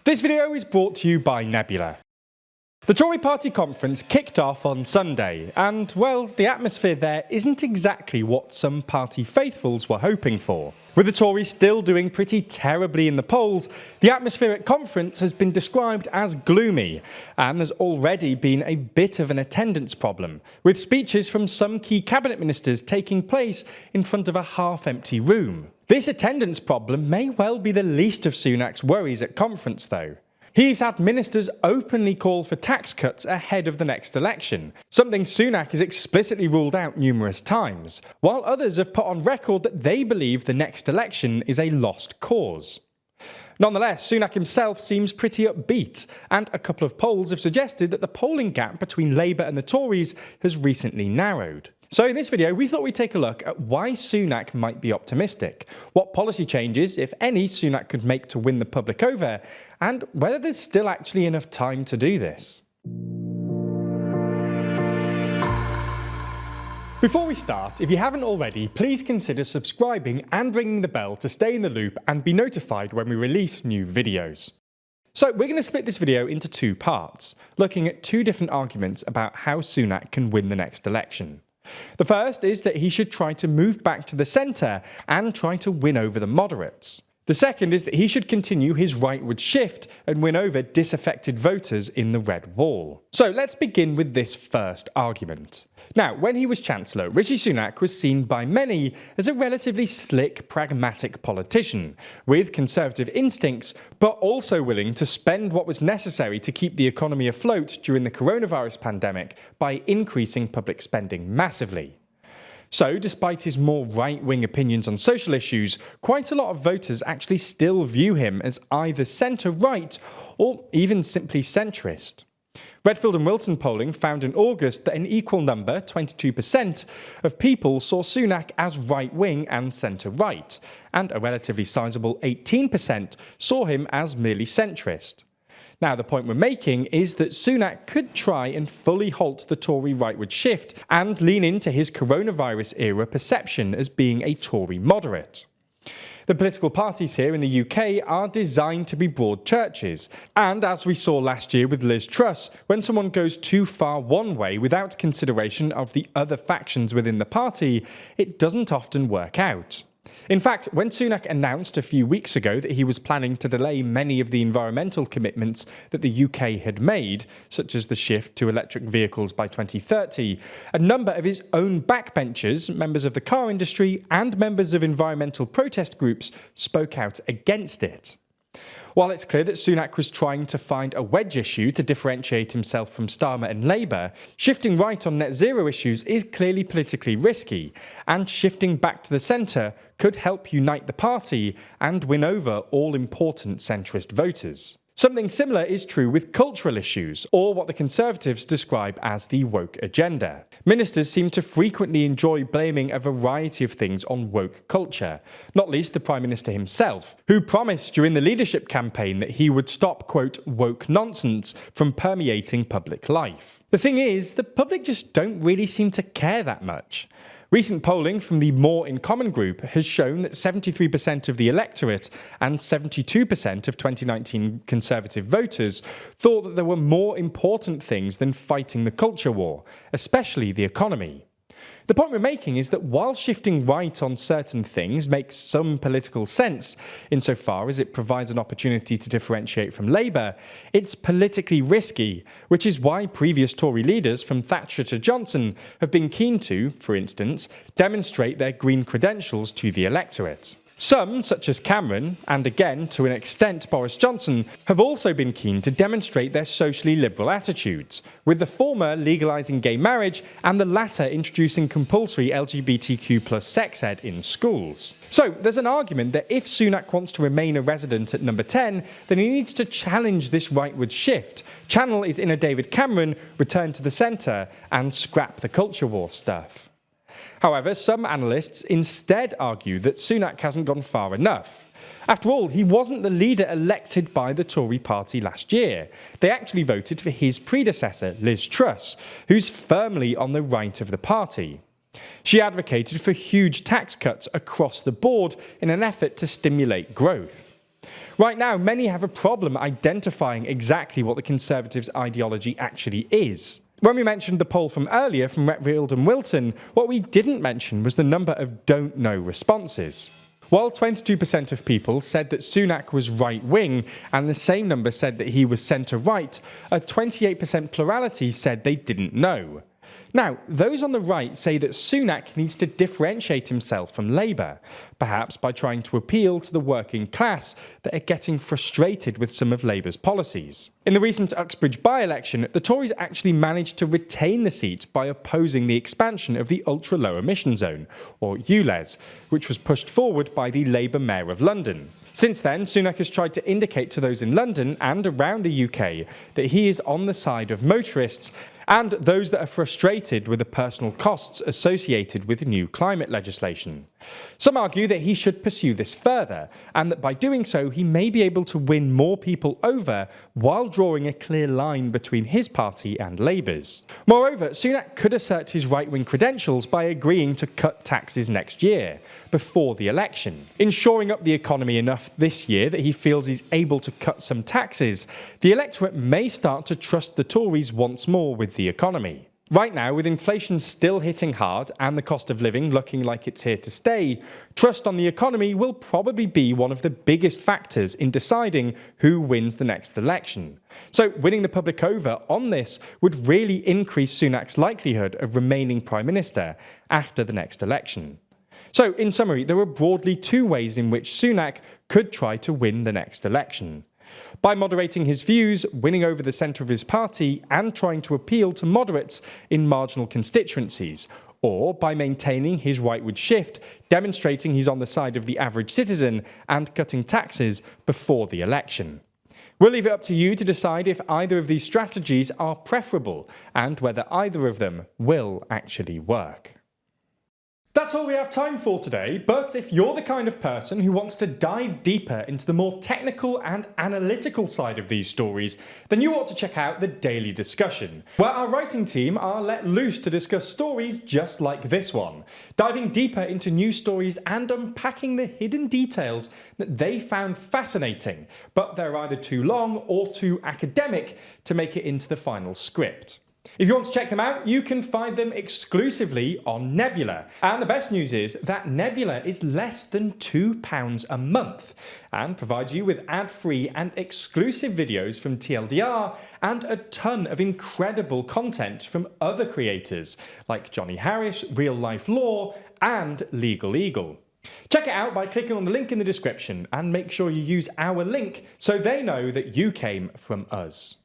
This video is brought to you by Nebula. The Tory party conference kicked off on Sunday, and, well, the atmosphere there isn't exactly what some party faithfuls were hoping for. With the Tories still doing pretty terribly in the polls, the atmosphere at conference has been described as gloomy, and there's already been a bit of an attendance problem, with speeches from some key cabinet ministers taking place in front of a half-empty room. This attendance problem may well be the least of Sunak's worries at conference, though. He's had ministers openly call for tax cuts ahead of the next election, something Sunak has explicitly ruled out numerous times, while others have put on record that they believe the next election is a lost cause. Nonetheless, Sunak himself seems pretty upbeat, and a couple of polls have suggested that the polling gap between Labour and the Tories has recently narrowed. So in this video, we thought we'd take a look at why Sunak might be optimistic, what policy changes, if any, Sunak could make to win the public over, and whether there's still actually enough time to do this. Before we start, if you haven't already, please consider subscribing and ringing the bell to stay in the loop and be notified when we release new videos. So we're going to split this video into two parts, looking at two different arguments about how Sunak can win the next election. The first is that he should try to move back to the centre and try to win over the moderates. The second is that he should continue his rightward shift and win over disaffected voters in the Red Wall. So let's begin with this first argument. Now, when he was Chancellor, Rishi Sunak was seen by many as a relatively slick, pragmatic politician, with conservative instincts, but also willing to spend what was necessary to keep the economy afloat during the coronavirus pandemic by increasing public spending massively. So, despite his more right-wing opinions on social issues, quite a lot of voters actually still view him as either centre-right or even simply centrist. Redfield and Wilson polling found in August that an equal number, 22%, of people saw Sunak as right-wing and centre-right, and a relatively sizable 18% saw him as merely centrist. Now, the point we're making is that Sunak could try and fully halt the Tory rightward shift and lean into his coronavirus-era perception as being a Tory moderate. The political parties here in the UK are designed to be broad churches, and as we saw last year with Liz Truss, when someone goes too far one way without consideration of the other factions within the party, it doesn't often work out. In fact, when Sunak announced a few weeks ago that he was planning to delay many of the environmental commitments that the UK had made, such as the shift to electric vehicles by 2030, a number of his own backbenchers, members of the car industry and members of environmental protest groups, spoke out against it. While it's clear that Sunak was trying to find a wedge issue to differentiate himself from Starmer and Labour, shifting right on net zero issues is clearly politically risky, and shifting back to the centre could help unite the party and win over all-important centrist voters. Something similar is true with cultural issues, or what the Conservatives describe as the woke agenda. Ministers seem to frequently enjoy blaming a variety of things on woke culture, not least the Prime Minister himself, who promised during the leadership campaign that he would stop, quote, woke nonsense from permeating public life. The thing is, the public just don't really seem to care that much. Recent polling from the More in Common group has shown that 73% of the electorate and 72% of 2019 Conservative voters thought that there were more important things than fighting the culture war, especially the economy. The point we're making is that while shifting right on certain things makes some political sense, insofar as it provides an opportunity to differentiate from Labour, it's politically risky, which is why previous Tory leaders from Thatcher to Johnson have been keen to, for instance, demonstrate their green credentials to the electorate. Some, such as Cameron, and again to an extent Boris Johnson, have also been keen to demonstrate their socially liberal attitudes, with the former legalising gay marriage and the latter introducing compulsory LGBTQ+ sex ed in schools. So there's an argument that if Sunak wants to remain a resident at number 10, then he needs to challenge this rightward shift, channel his inner David Cameron, return to the centre, and scrap the culture war stuff. However, some analysts instead argue that Sunak hasn't gone far enough. After all, he wasn't the leader elected by the Tory party last year. They actually voted for his predecessor, Liz Truss, who's firmly on the right of the party. She advocated for huge tax cuts across the board in an effort to stimulate growth. Right now, many have a problem identifying exactly what the Conservatives' ideology actually is. When we mentioned the poll from earlier from Retfield and Wilton, what we didn't mention was the number of don't know responses. While 22% of people said that Sunak was right-wing and the same number said that he was centre-right, a 28% plurality said they didn't know. Now, those on the right say that Sunak needs to differentiate himself from Labour, perhaps by trying to appeal to the working class that are getting frustrated with some of Labour's policies. In the recent Uxbridge by-election, the Tories actually managed to retain the seat by opposing the expansion of the ultra-low emission zone, or ULEZ, which was pushed forward by the Labour Mayor of London. Since then, Sunak has tried to indicate to those in London and around the UK that he is on the side of motorists and those that are frustrated with the personal costs associated with new climate legislation. Some argue that he should pursue this further, and that by doing so he may be able to win more people over while drawing a clear line between his party and Labour's. Moreover, Sunak could assert his right-wing credentials by agreeing to cut taxes next year, before the election. In shoring up the economy enough this year that he feels he's able to cut some taxes, the electorate may start to trust the Tories once more with the economy. Right now, with inflation still hitting hard and the cost of living looking like it's here to stay, trust on the economy will probably be one of the biggest factors in deciding who wins the next election. So winning the public over on this would really increase Sunak's likelihood of remaining Prime Minister after the next election. So, in summary, there are broadly two ways in which Sunak could try to win the next election. By moderating his views, winning over the centre of his party, and trying to appeal to moderates in marginal constituencies, or by maintaining his rightward shift, demonstrating he's on the side of the average citizen, and cutting taxes before the election. We'll leave it up to you to decide if either of these strategies are preferable, and whether either of them will actually work. That's all we have time for today, but if you're the kind of person who wants to dive deeper into the more technical and analytical side of these stories, then you ought to check out the Daily Discussion, where our writing team are let loose to discuss stories just like this one, diving deeper into news stories and unpacking the hidden details that they found fascinating, but they're either too long or too academic to make it into the final script. If you want to check them out, you can find them exclusively on Nebula. And the best news is that Nebula is less than £2 a month and provides you with ad-free and exclusive videos from TLDR and a ton of incredible content from other creators like Johnny Harris, Real Life Law, and Legal Eagle. Check it out by clicking on the link in the description and make sure you use our link so they know that you came from us.